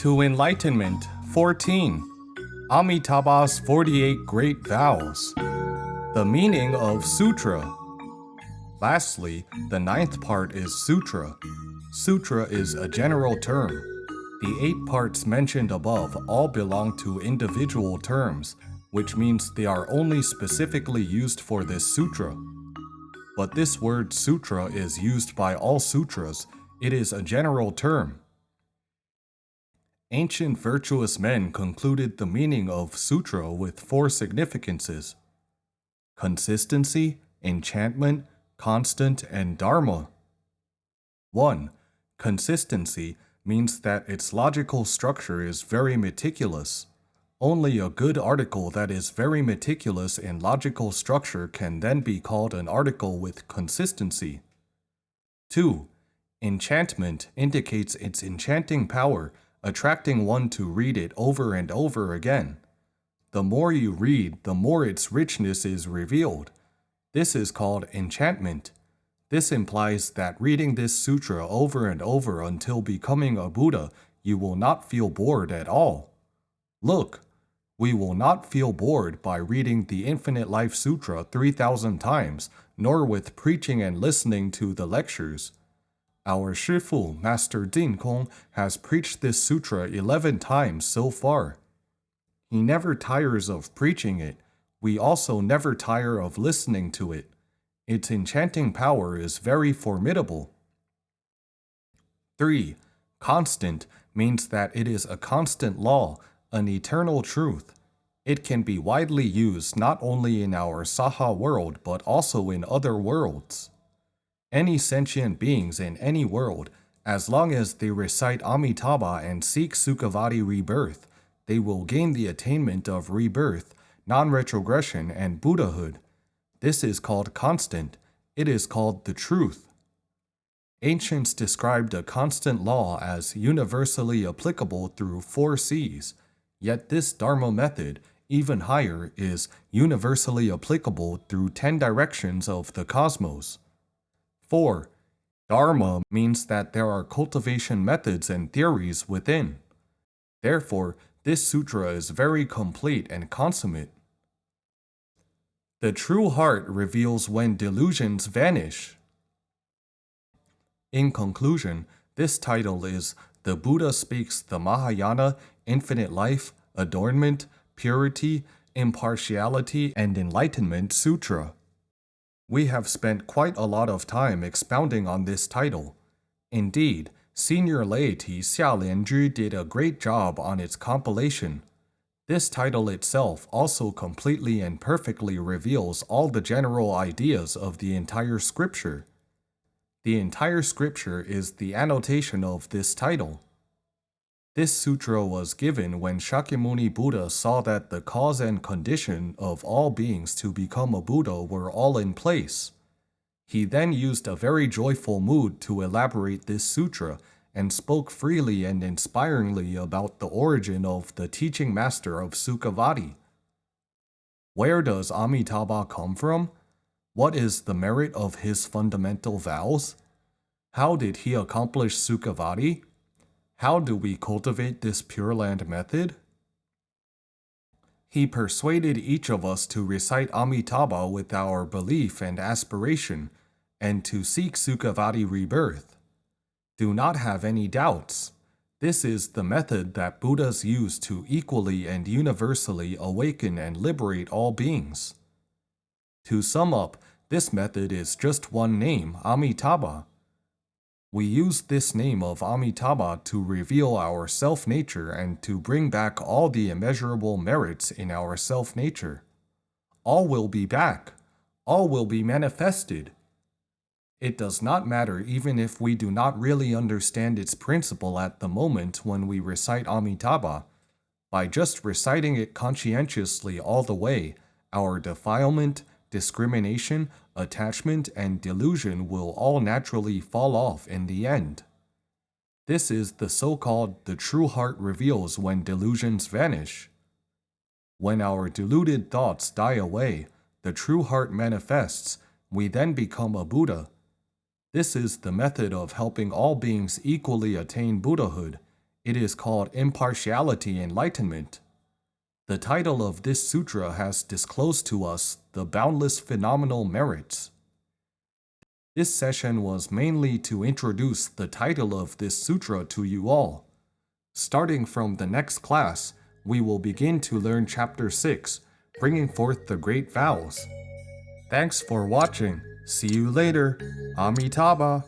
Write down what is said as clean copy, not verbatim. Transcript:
to Enlightenment 14. Amitabha's 48 Great Vows. The meaning of Sutra. Lastly, the ninth part is Sutra. Sutra is a general term. The 8 parts mentioned above all belong to individual terms, which means they are only specifically used for this sutra. But this word sutra is used by all sutras. It is a general term. Ancient virtuous men concluded the meaning of sutra with 4 significances: consistency, enchantment, constant, and Dharma. 1. Consistency means that its logical structure is very meticulous. Only a good article that is very meticulous in logical structure can then be called an article with consistency. 2. Enchantment indicates its enchanting power, attracting one to read it over and over again. The more you read, the more its richness is revealed. This is called enchantment. This implies that reading this sutra over and over until becoming a Buddha, you will not feel bored at all. Look, we will not feel bored by reading the Infinite Life Sutra 3,000 times, nor with preaching and listening to the lectures. Our Shifu, Master Ding Hong, has preached this sutra 11 times so far. He never tires of preaching it. We also never tire of listening to it. Its enchanting power is very formidable. 3. Constant means that it is a constant law, an eternal truth. It can be widely used not only in our Saha world but also in other worlds. Any sentient beings in any world, as long as they recite Amitabha and seek Sukhavati rebirth, they will gain the attainment of rebirth, non-retrogression, and Buddhahood. This is called constant. It is called the truth. Ancients described a constant law as universally applicable through 4 C's, yet this Dharma method, even higher, is universally applicable through 10 directions of the cosmos. 4. Dharma means that there are cultivation methods and theories within. Therefore, this sutra is very complete and consummate. The true heart reveals when delusions vanish. In conclusion, this title is The Buddha Speaks the Mahayana, Infinite Life, Adornment, Purity, Impartiality, and Enlightenment Sutra. We have spent quite a lot of time expounding on this title. Indeed, senior laity Xia Lianzhi did a great job on its compilation. This title itself also completely and perfectly reveals all the general ideas of the entire scripture. The entire scripture is the annotation of this title. This sutra was given when Shakyamuni Buddha saw that the cause and condition of all beings to become a Buddha were all in place. He then used a very joyful mood to elaborate this sutra and spoke freely and inspiringly about the origin of the teaching master of Sukhavati. Where does Amitabha come from? What is the merit of his fundamental vows? How did he accomplish Sukhavati? How do we cultivate this Pure Land method? He persuaded each of us to recite Amitabha with our belief and aspiration, and to seek Sukhavati rebirth. Do not have any doubts. This is the method that Buddhas use to equally and universally awaken and liberate all beings. To sum up, this method is just one name, Amitabha. We use this name of Amitabha to reveal our self-nature and to bring back all the immeasurable merits in our self-nature. All will be back. All will be manifested. It does not matter even if we do not really understand its principle at the moment when we recite Amitabha. By just reciting it conscientiously all the way, our defilement, discrimination, attachment, and delusion will all naturally fall off in the end. This is the so-called the true heart reveals when delusions vanish. When our deluded thoughts die away, the true heart manifests, we then become a Buddha. This is the method of helping all beings equally attain Buddhahood. It is called Impartiality Enlightenment. The title of this sutra has disclosed to us the boundless phenomenal merits. This session was mainly to introduce the title of this sutra to you all. Starting from the next class, we will begin to learn Chapter 6, bringing forth the Great Vows. Thanks for watching. See you later. Amitabha.